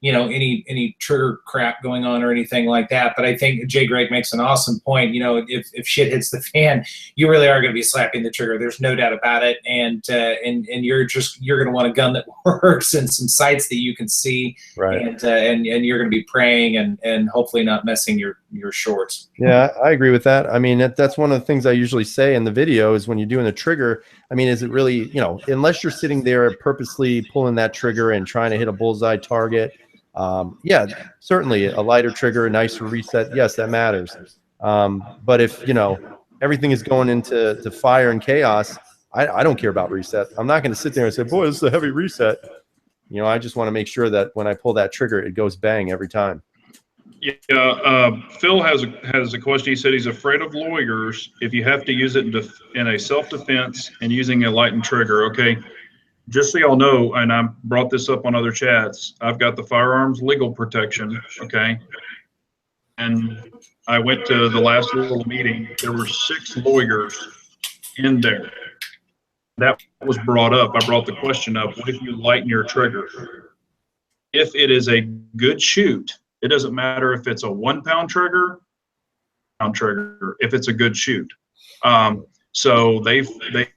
you know, any trigger crap going on or anything like that. But I think Jay Greg makes an awesome point. You know, if shit hits the fan, you really are going to be slapping the trigger. There's no doubt about it. And you're going to want a gun that works and some sights that you can see.
Right.
And you're going to be praying and hopefully not messing your shorts.
Yeah, I agree with that. I mean, that's one of the things I usually say in the video is when you're doing the trigger, I mean, is it really, you know, unless you're sitting there purposely pulling that trigger and trying to hit a bullseye target, yeah, certainly a lighter trigger, a nicer reset. Yes, that matters. But if, you know, everything is going into fire and chaos, I don't care about reset. I'm not going to sit there and say, boy, this is a heavy reset. You know, I just want to make sure that when I pull that trigger, it goes bang every time.
Yeah, Phil has a question. He said he's afraid of lawyers if you have to use it in a self-defense and using a lightened trigger. Okay. Just so y'all know, and I brought this up on other chats, I've got the firearms legal protection, okay? And I went to the last little meeting. There were 6 lawyers in there. That was brought up. I brought the question up, what if you lighten your trigger? If it is a good shoot, it doesn't matter if it's a 1 pound trigger, if it's a good shoot. So they've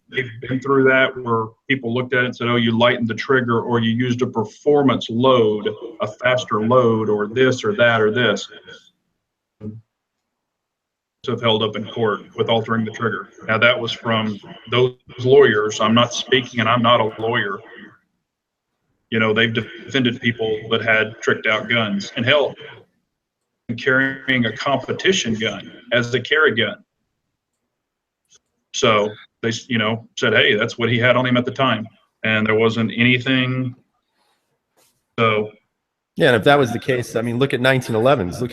been through that where people looked at it and said, oh, you lightened the trigger or you used a performance load, a faster load or this or that or this. So have held up in court with altering the trigger. Now that was from those lawyers. I'm not speaking and I'm not a lawyer. You know, they've defended people that had tricked out guns. And hell, carrying a competition gun as a carry gun. So they, you know, said, hey, that's what he had on him at the time, and there wasn't anything. So
yeah, and if that was the case, I mean, look at 1911s. Look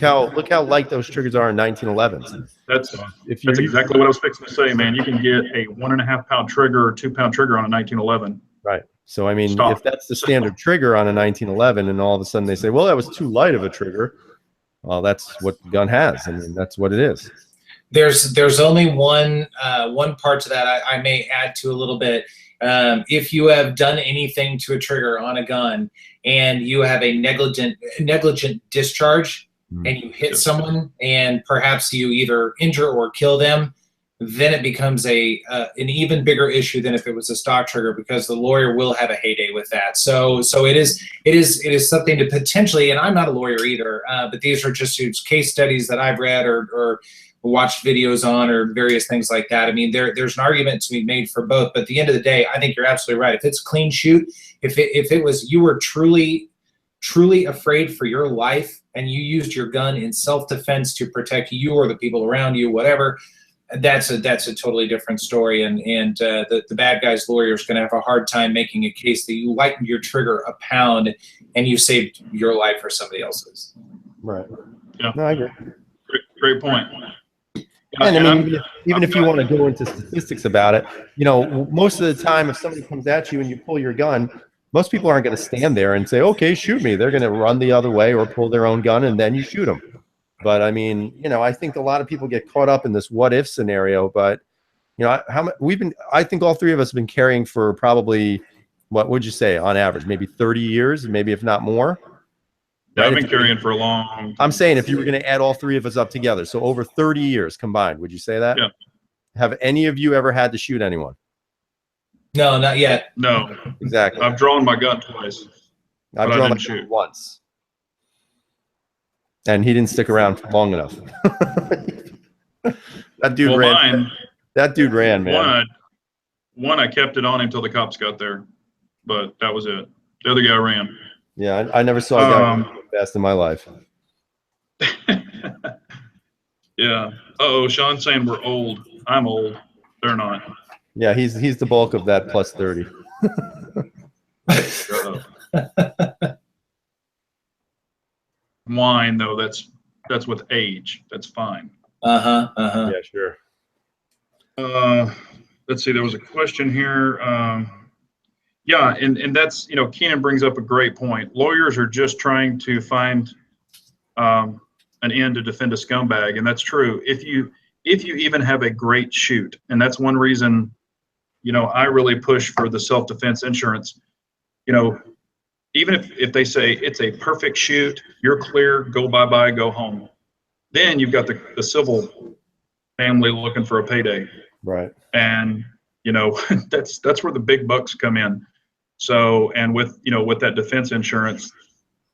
how light those triggers are in 1911s.
that's
If you're
exactly what I was fixing to say, man. You can get a 1.5 pound trigger or 2 pound trigger on a 1911.
right. So I mean,
Stop.
if that's the standard trigger on a 1911, and all of a sudden they say, well, that was too light of a trigger. Well, that's what the gun has. I mean, that's what it is.
There's only one part to that I may add to a little bit. If you have done anything to a trigger on a gun and you have a negligent discharge and you hit someone and perhaps you either injure or kill them, then it becomes an even bigger issue than if it was a stock trigger, because the lawyer will have a heyday with that. So it is something to potentially, and I'm not a lawyer either, but these are just case studies that I've read or watched videos on, or various things like that. I mean, there's an argument to be made for both, but at the end of the day, I think you're absolutely right. If it's a clean shoot, if it was, you were truly afraid for your life and you used your gun in self-defense to protect you or the people around you, whatever, that's a totally different story. And the bad guy's lawyer is going to have a hard time making a case that you lightened your trigger a pound and you saved your life or somebody else's.
Right.
Yeah.
No, I agree.
Great point.
And I mean, even if you want to go into statistics about it, you know, most of the time, if somebody comes at you and you pull your gun, most people aren't going to stand there and say, okay, shoot me. They're going to run the other way or pull their own gun, and then you shoot them. But I mean, you know, I think a lot of people get caught up in this what if scenario. But, you know, I think all three of us have been carrying for probably, what would you say, on average, maybe 30 years, maybe if not more.
Yeah, I've been carrying for a long time.
I'm saying if you were going to add all three of us up together, so over 30 years combined, would you say that?
Yeah.
Have any of you ever had to shoot anyone?
No, not yet.
No.
Exactly.
I've drawn my gun twice.
I've drawn my gun once. And he didn't stick around for long enough. That dude ran. That dude ran, man.
One, I kept it on until the cops got there, but that was it. The other guy ran.
Yeah, I never saw a guy run fast in my life.
Yeah. Uh-oh, Sean's saying we're old. I'm old. They're not.
Yeah, he's the bulk of that plus 30.
Shut up. Wine, though, that's with age. That's fine.
Yeah, sure.
Let's see. There was a question here. Yeah, and that's, you know, Keenan brings up a great point. Lawyers are just trying to find an end to defend a scumbag, and that's true. If you even have a great shoot, and that's one reason, you know, I really push for the self-defense insurance. You know, even if they say it's a perfect shoot, you're clear, go bye-bye, go home. Then you've got the civil family looking for a payday.
Right.
And, you know, that's where the big bucks come in. So, and with that defense insurance,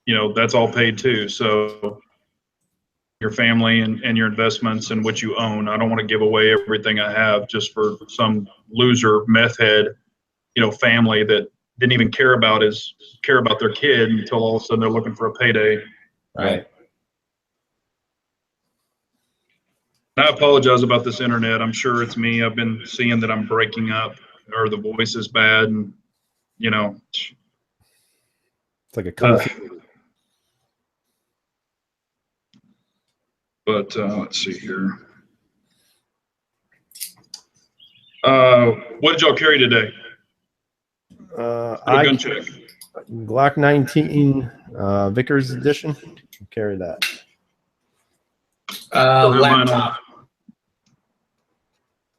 you know, that's all paid too. So your family and your investments and what you own, I don't want to give away everything I have just for some loser meth head, you know, family that didn't even care about their kid until all of a sudden they're looking for a payday.
Right.
I apologize about this internet. I'm sure it's me. I've been seeing that I'm breaking up or the voice is bad, and you know,
it's like a
but let's see here. What did y'all carry today? Gun check.
Glock 19 Vickers edition. Carry that.
Laptop.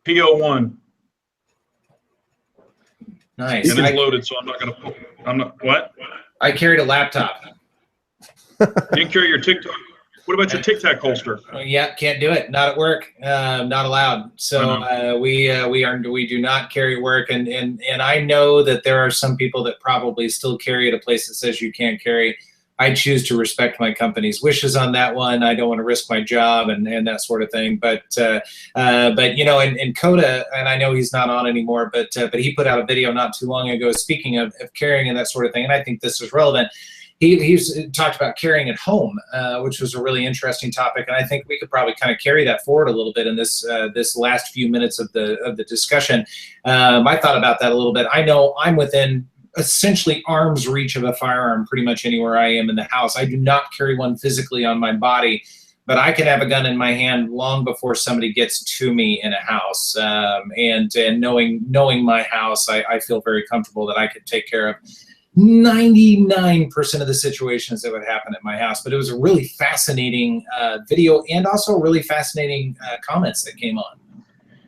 P01.
Nice.
And it's loaded, so I'm not going to pull. I'm not. What?
I carried a laptop.
You didn't carry your TikTok. What about your Tic Tac holster?
Yeah, can't do it. Not at work. Not allowed. So we do not carry at work, and I know that there are some people that probably still carry at a place that says you can't carry. I choose to respect my company's wishes on that one. I don't want to risk my job and that sort of thing. But you know, and Coda, and I know he's not on anymore, but he put out a video not too long ago speaking of carrying and that sort of thing. And I think this is relevant. he's talked about carrying at home, which was a really interesting topic, and I think we could probably kind of carry that forward a little bit in this this last few minutes of the discussion. I thought about that a little bit. I know I'm within essentially arm's reach of a firearm pretty much anywhere I am in the house. I do not carry one physically on my body, but I can have a gun in my hand long before somebody gets to me in a house. And knowing my house, I feel very comfortable that I could take care of 99% of the situations that would happen at my house. But it was a really fascinating video, and also really fascinating comments that came on.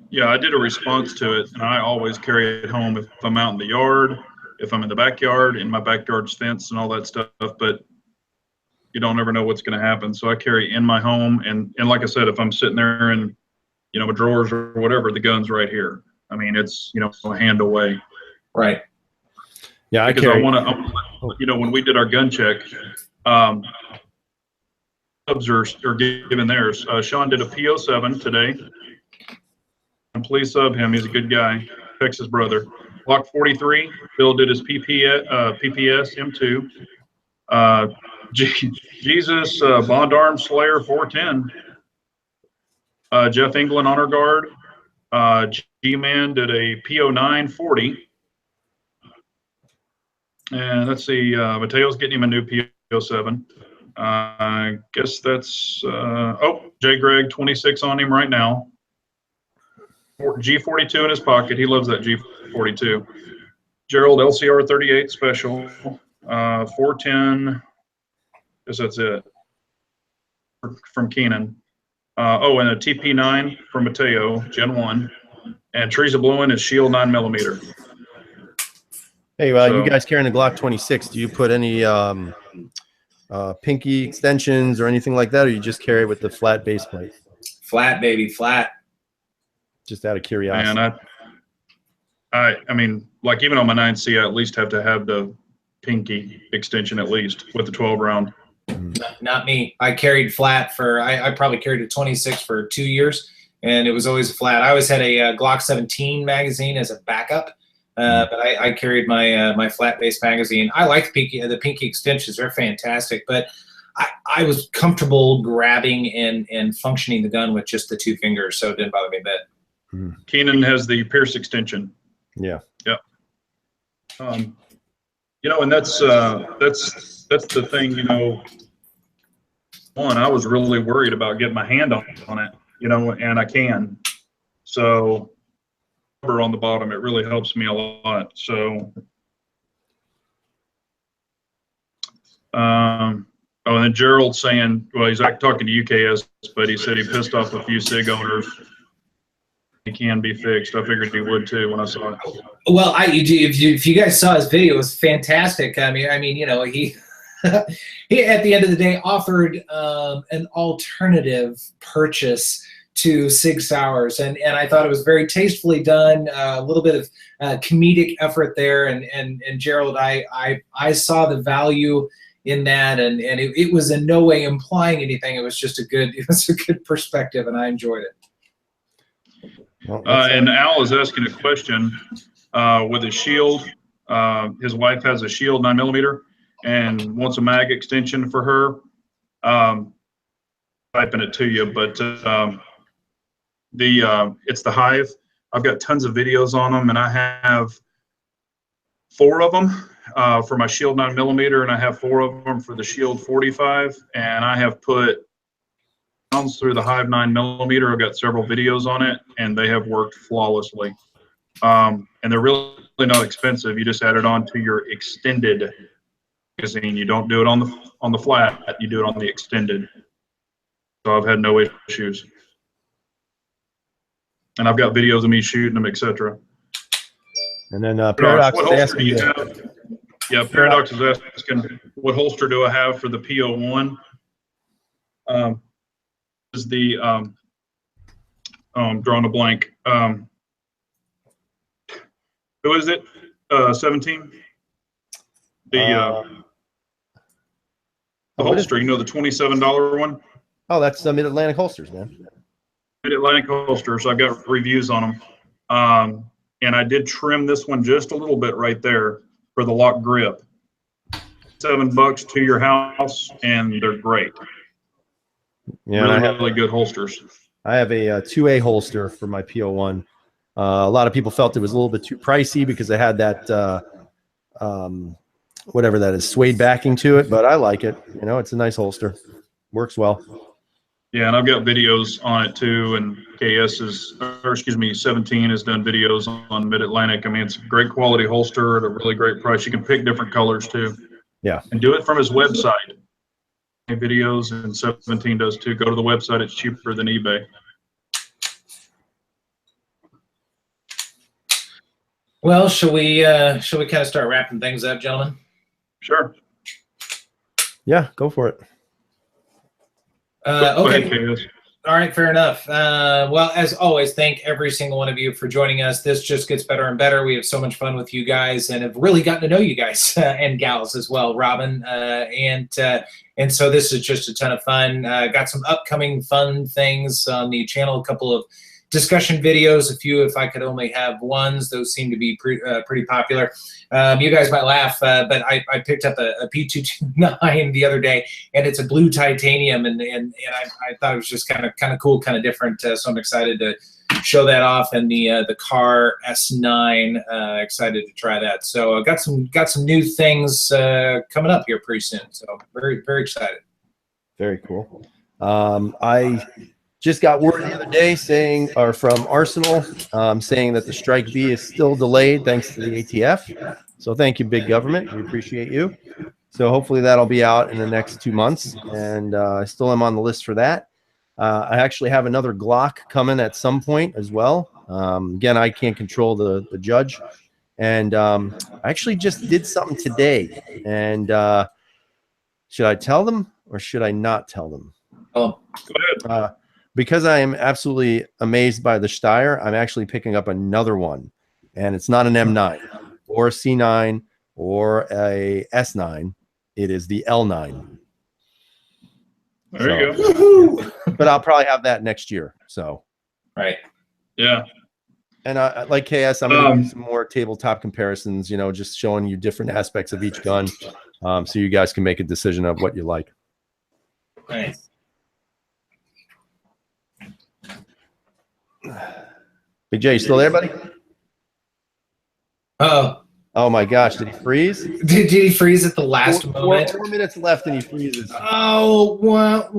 Yeah, I did a response to it, and I always carry it home if I'm out in the yard, if I'm in the backyard, and my backyard's fenced and all that stuff. But you don't ever know what's going to happen. So I carry in my home, and like I said, if I'm sitting there in, you know, my drawers or whatever, the gun's right here. I mean, it's, you know, a hand away.
Right.
Yeah,
because I want to, you know, when we did our gun check, subs are giving theirs. Sean did a P07 today. And please sub him. He's a good guy. Texas brother. Glock 43. Bill did his PPS M2. Jesus Bond Arm Slayer 410. Jeff England Honor Guard. G-Man did a P09 40. And let's see, Mateo's getting him a new P07. I guess that's, oh, J. Greg 26 on him right now. G42 in his pocket. He loves that G42. Gerald LCR 38 special. 410. Guess that's it. From Keenan. Oh, and a TP9 from Mateo, Gen 1. And Teresa Bluen is Shield 9mm.
Hey, well, you guys carrying the Glock 26, do you put any pinky extensions or anything like that, or you just carry it with the flat base plate?
Flat, baby, flat.
Just out of curiosity.
Man, I mean, like even on my 9C, I at least have to have the pinky extension at least with the 12 round.
Not me. I carried flat for, I probably carried a 26 for 2 years, and it was always flat. I always had a Glock 17 magazine as a backup, but I carried my my flat base magazine. I like the pinky extensions. They're fantastic, but I was comfortable grabbing and functioning the gun with just the 2 fingers, so it didn't bother me a bit.
Keenan has the Pierce extension.
Yeah.
Yeah. You know, and that's the thing, you know. One, I was really worried about getting my hand on it, you know, and I can. So rubber on the bottom, it really helps me a lot. So oh, and then Gerald saying, well, he's talking to UKS, but he said he pissed off a few SIG owners. He can be fixed. I figured he would too when I saw it.
Well, if you guys saw his video, it was fantastic. I mean, you know, he he at the end of the day offered an alternative purchase to Sig Sauer's, and I thought it was very tastefully done. A little bit of comedic effort there, and Gerald, I saw the value in that, and it was in no way implying anything. It was just a good perspective, and I enjoyed it.
Well,
and Al is asking a question with his shield. His wife has a Shield 9mm and wants a mag extension for her. Typing it to you, but it's the Hive. I've got tons of videos on them, and I have 4 of them for my Shield 9mm, and I have 4 of them for the Shield 45, and I have put rounds through the Hive 9mm. I've got several videos on it, and they have worked flawlessly. And they're really not expensive. You just add it on to your extended magazine. You don't do it on the flat. You do it on the extended. So I've had no issues. And I've got videos of me shooting them, etc.
And then Paradox
what
is
holster
asking
do you have? Yeah, Paradox is asking, what holster do I have for the P01? Is the I'm drawing a blank. Who is it? 17. The holster, you know, the $27 one.
Oh, that's Mid-Atlantic Holsters, man.
Mid-Atlantic Holsters. I've got reviews on them, and I did trim this one just a little bit right there for the lock grip. $7 to your house, and they're great.
Yeah,
Really good holsters.
I have a 2A holster for my PO1. A lot of people felt it was a little bit too pricey because it had that whatever that is, suede backing to it, but I like it. You know, it's a nice holster. Works well.
Yeah, and I've got videos on it too, and KS is, or excuse me, 17 has done videos on Mid-Atlantic. I mean, it's a great quality holster at a really great price. You can pick different colors too.
Yeah.
And do it from his website. Videos, and 17 does too. Go to the website. It's cheaper than eBay.
Well, shall we kind of start wrapping things up, gentlemen?
Sure.
Yeah, go for it.
Okay.
Go ahead,
All right, fair enough. Well, as always, thank every single one of you for joining us. This just gets better and better. We have so much fun with you guys, and have really gotten to know you guys and gals as well, Robin. And so this is just a ton of fun. Got some upcoming fun things on the channel. A couple of discussion videos, a few if I could only have ones. Those seem to be pretty popular. You guys might laugh, but I picked up a P10 the other day, and it's a blue titanium, and I thought it was just kind of cool, kind of different. So I'm excited to show that off, and the car S9. Excited to try that. So got some new things coming up here pretty soon. So very excited.
Very cool. I just got word the other day saying, or from Arsenal, saying that the Strike B is still delayed thanks to the ATF. So thank you, big government. We appreciate you. So hopefully that'll be out in the next 2 months, and I still am on the list for that. I actually have another Glock coming at some point as well. Again, I can't control the judge, and I actually just did something today. And should I tell them or should I not tell them?
Oh,
go ahead.
Because I am absolutely amazed by the Steyr, I'm actually picking up another one, and it's not an M9 or a C9 or a S9. It is the L9.
There you
go.
But I'll probably have that next year. So,
right.
Yeah.
And like KS, I'm going to do some more tabletop comparisons, you know, just showing you different aspects of each gun, so you guys can make a decision of what you like.
Nice.
Big J, you still there, buddy? Oh my gosh, did he freeze?
Did he freeze at the last moment?
4 minutes left and he freezes.
Oh, what?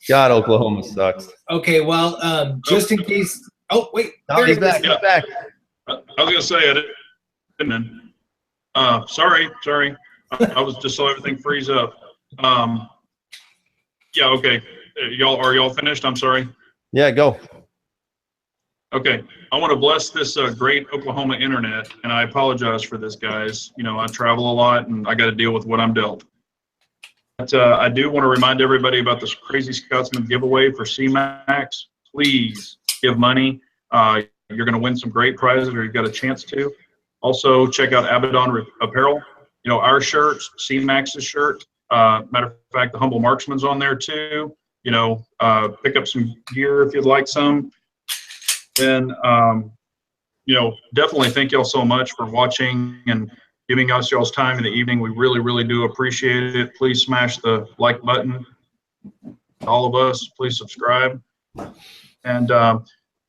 God,
Oklahoma sucks.
Okay, well, just in case. Oh, wait.
No, he's back.
Yeah.
He's back.
I was gonna say I didn't. Sorry. I was just saw everything freeze up. Yeah. Okay. Are y'all finished? I'm sorry.
Yeah, go.
Okay. I want to bless this great Oklahoma internet, and I apologize for this, guys. You know, I travel a lot, and I got to deal with what I'm dealt. But I do want to remind everybody about this Crazy Scotsman giveaway for CMAX. Please give money. You're going to win some great prizes, or you've got a chance to. Also, check out AbadonApparel. You know, our shirts, CMAX's shirt. Matter of fact, the Humble Marksman's on there too. You know, pick up some gear if you'd like some. Then, you know, definitely thank y'all so much for watching and giving us y'all's time in the evening. We really do appreciate it. Please smash the like button. All of us, please subscribe. And, you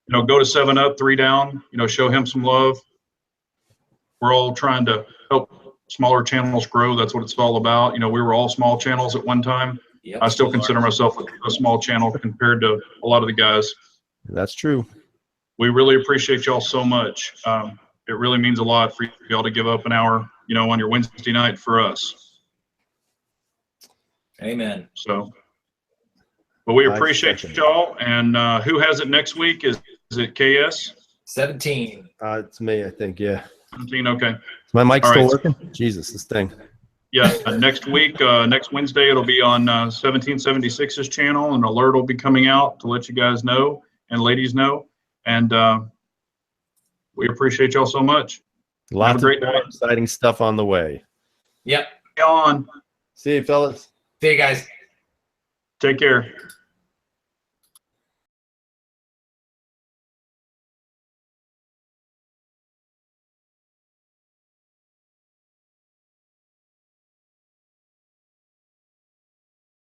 know, go to 7 Up, 3 Down, you know, show him some love. We're all trying to help smaller channels grow. That's what it's all about. You know, we were all small channels at one time. Yep. I still consider myself a small channel compared to a lot of the guys.
That's true.
We really appreciate y'all so much. It really means a lot for y'all to give up an hour, you know, on your Wednesday night for us.
Amen.
So, but we appreciate y'all. And who has it next week? Is it KS? 17.
It's me, I think. Yeah.
17. Okay.
Is my mic still working? Jesus, this thing.
Yeah. Next week, next Wednesday, it'll be on 1776's channel. An alert will be coming out to let you guys know and ladies know. And we appreciate y'all so much.
Lots of exciting stuff on the way.
Yep.
On.
See you, fellas.
See you guys.
Take care.